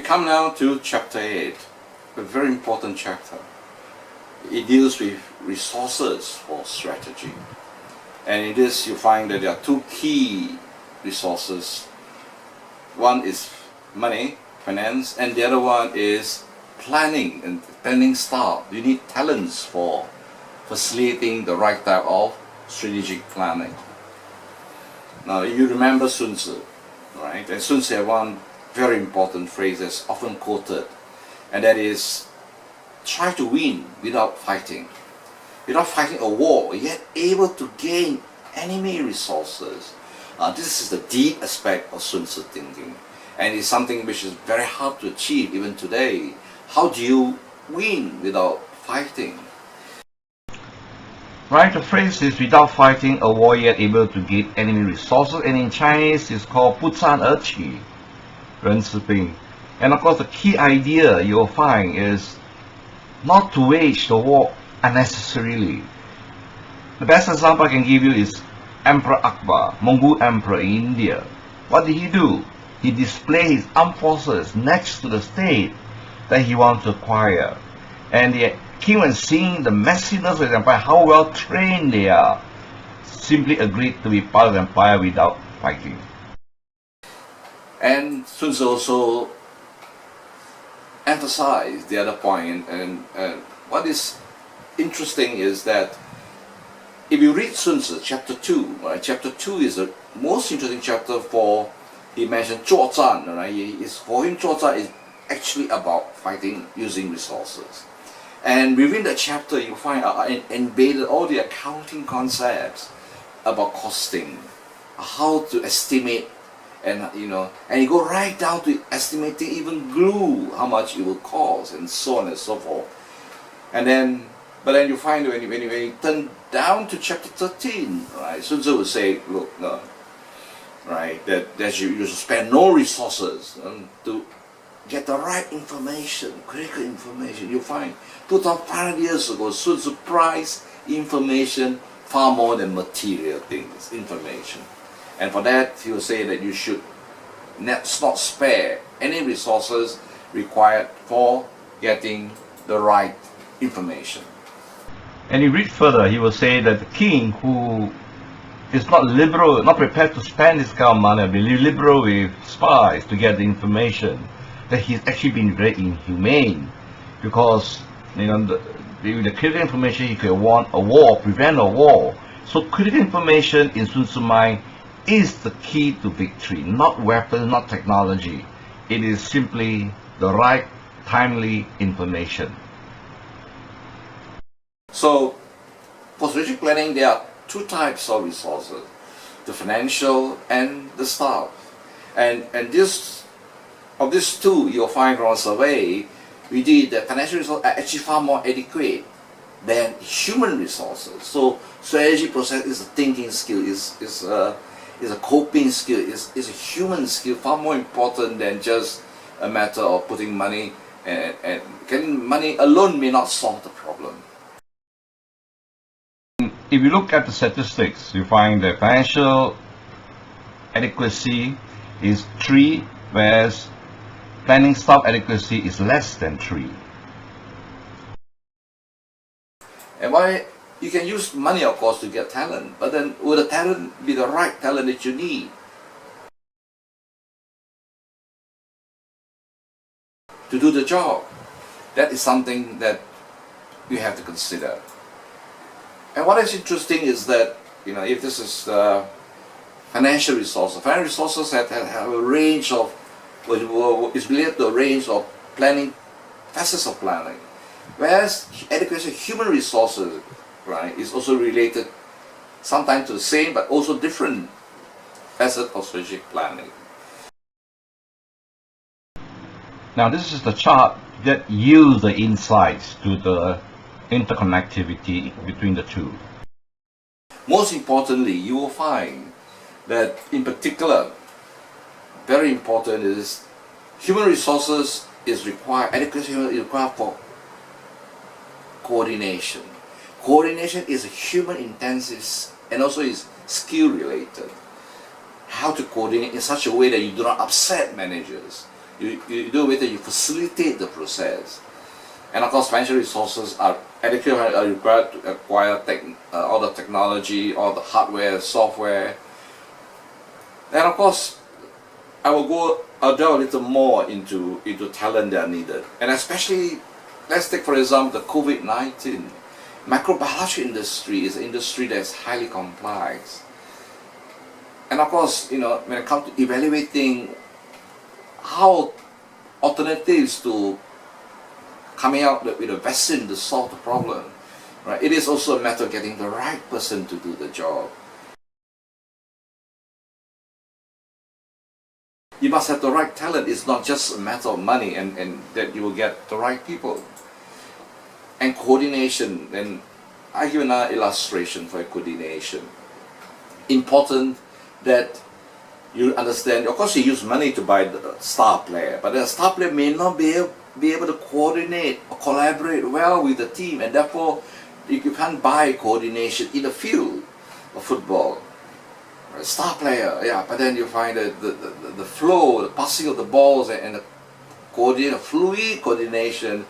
come now to chapter 8, a very important chapter. It deals with resources for strategy. And in this you find that there are two key resources. One is money, finance, and the other one is planning and planning staff. You need talents for facilitating the right type of strategic planning. Now you remember Sun Tzu, right? And Sun Tzu had one very important phrase that's often quoted, and that is, try to win without fighting. Without fighting a war, yet able to gain enemy resources. This is the deep aspect of Sun Tzu thinking, and it's something which is very hard to achieve even today. How do you win without fighting? Right, the phrase is without fighting a war yet able to gain enemy resources, and in Chinese it's called 不战而起, 人之兵. And of course the key idea you'll find is not to wage the war unnecessarily. The best example I can give you is Emperor Akbar, Mongol Emperor in India. What did he do? He displayed his armed forces next to the state that he wanted to acquire. And the king, when seeing the massiveness of the empire, how well trained they are, simply agreed to be part of the empire without fighting. And Sun Tzu also emphasized the other point, and what is interesting is that if you read Sun Tzu chapter 2, right, chapter 2 is the most interesting chapter. For he mentioned 作战, right? For him 作战 is actually about fighting using resources. And within that chapter you find embedded all the accounting concepts about costing, how to estimate, and and you go right down to estimating even glue, how much it will cost, and so on and so forth. But then you find when you turn down to chapter 13, right, Sun Tzu will say, look, no, right, that you should spend no resources to get the right information, critical information. You find 2,500 years ago, Sun Tzu prized information far more than material things, information. And for that, he will say that you should not spare any resources required for getting the right information. And you read further, he will say that the king who is not liberal, not prepared to spend this kind of money, be liberal with spies to get the information, that he's actually been very inhumane, because with the critical information he could want a war, prevent a war. So critical information in Sun Tzu's mind is the key to victory, not weapons, not technology. It is simply the right, timely information. So, for strategic planning, there are two types of resources: the financial and the staff. And of these two, you'll find from a survey we did that financial resources are actually far more adequate than human resources. So strategy process is a thinking skill, is a coping skill, is a human skill, far more important than just a matter of putting money, and getting money alone may not solve the problem. If you look at the statistics, you find that financial adequacy is 3, whereas planning staff adequacy is less than 3. And why? You can use money, of course, to get talent, but then will the talent be the right talent that you need to do the job? That is something that you have to consider. And what is interesting is that, if this is financial resources have a range of, is related to a range of planning, facets of planning. Whereas adequacy of human resources, right, is also related sometimes to the same but also different facet of strategic planning. Now this is the chart that yields the insights to the interconnectivity between the two. Most importantly, you will find that in particular, very important is human resources is required, adequacy is required for coordination. Coordination is human intensive and also is skill related. How to coordinate in such a way that you do not upset managers, You do it that you facilitate the process. And of course, financial resources are adequate, are required to acquire all the technology, all the hardware, software. And of course, I'll delve a little more into talent that are needed. And especially, let's take for example the COVID-19. Microbiology industry is an industry that's highly complex. And of course, when it comes to evaluating how alternatives to coming out with a vaccine to solve the problem, right? It is also a matter of getting the right person to do the job. You must have the right talent. It's not just a matter of money and that you will get the right people. And coordination, and I give another illustration for coordination. Important that you understand, of course you use money to buy the star player, but the star player may not be able to coordinate or collaborate well with the team, and therefore you can't buy coordination in the field of football. A star player, yeah, but then you find that the flow, the passing of the balls and the fluid coordination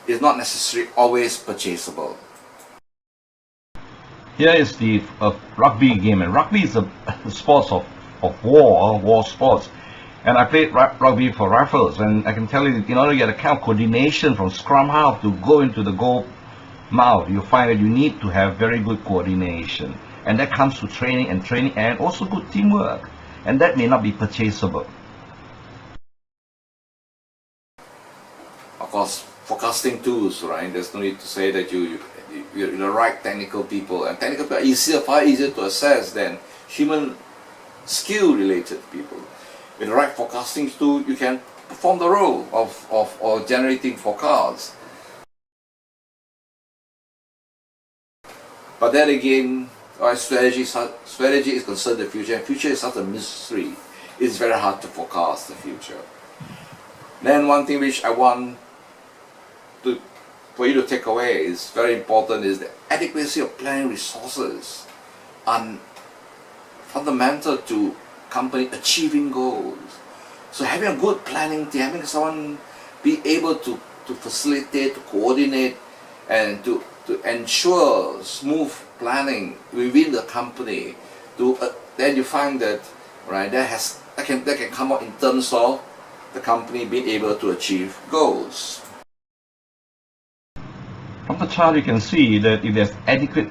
is not necessarily always purchasable. Here is the rugby game, and rugby is a sports of war sports. And I played rugby for rifles, and I can tell you, in order to get a kind of coordination from scrum half to go into the goal mouth, you find that you need to have very good coordination. And that comes to training and also good teamwork. And that may not be purchasable. Of course, forecasting tools, right? There's no need to say that you're the right technical people, and technical people are far easier to assess than human skill-related people. With the right forecasting tool, you can perform the role of generating forecasts. But then again, strategy is concerned the future, and future is such a mystery. It's very hard to forecast the future. Then one thing which I want for you to take away is very important is the adequacy of planning resources are fundamental to company achieving goals. So having a good planning team, having someone be able to facilitate, to coordinate, and to ensure smooth planning within the company, then you find that that can come out in terms of the company being able to achieve goals. From the chart you can see that if there's adequate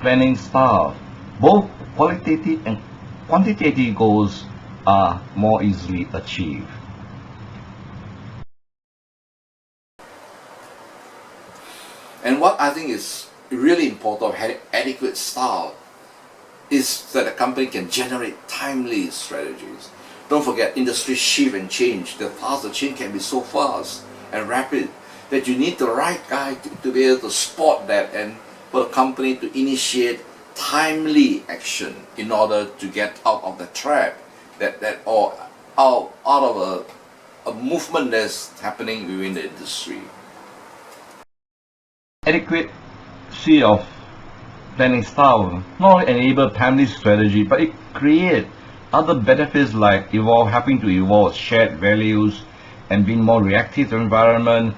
planning staff, both qualitative and quantitative goals are more easily achieved. And what I think is really important of having adequate staff is that the company can generate timely strategies. Don't forget, industry shift and change. The change can be so fast and rapid that you need the right guy to be able to spot that, and for the company to initiate timely action in order to get out of the trap or out of a movement that's happening within the industry. Adequacy of planning style not only enable timely strategy, but it creates other benefits like helping to evolve shared values and being more reactive to environment,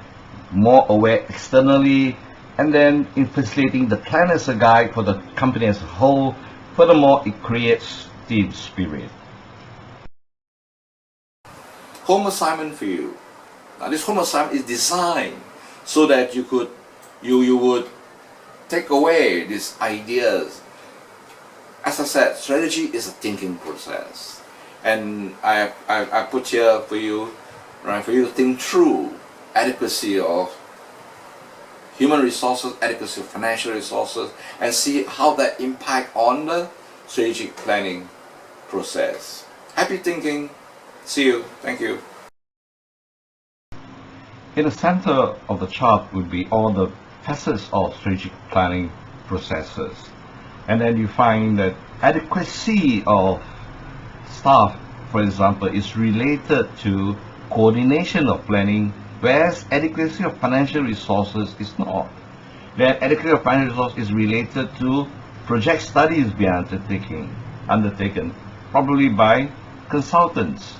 more aware externally, and then in facilitating the plan as a guide for the company as a whole. Furthermore, it creates team spirit. Home assignment for you. Now this home assignment is designed so that you would take away these ideas. As I said, strategy is a thinking process, and I put here for you, right, for you to think through adequacy of human resources, adequacy of financial resources, and see how that impact on the strategic planning process. Happy thinking. See you. Thank you. In the center of the chart would be all the facets of strategic planning processes. And then you find that adequacy of staff, for example, is related to coordination of planning, whereas adequacy of financial resources is not. Then adequacy of financial resources is related to project studies being undertaken, probably by consultants.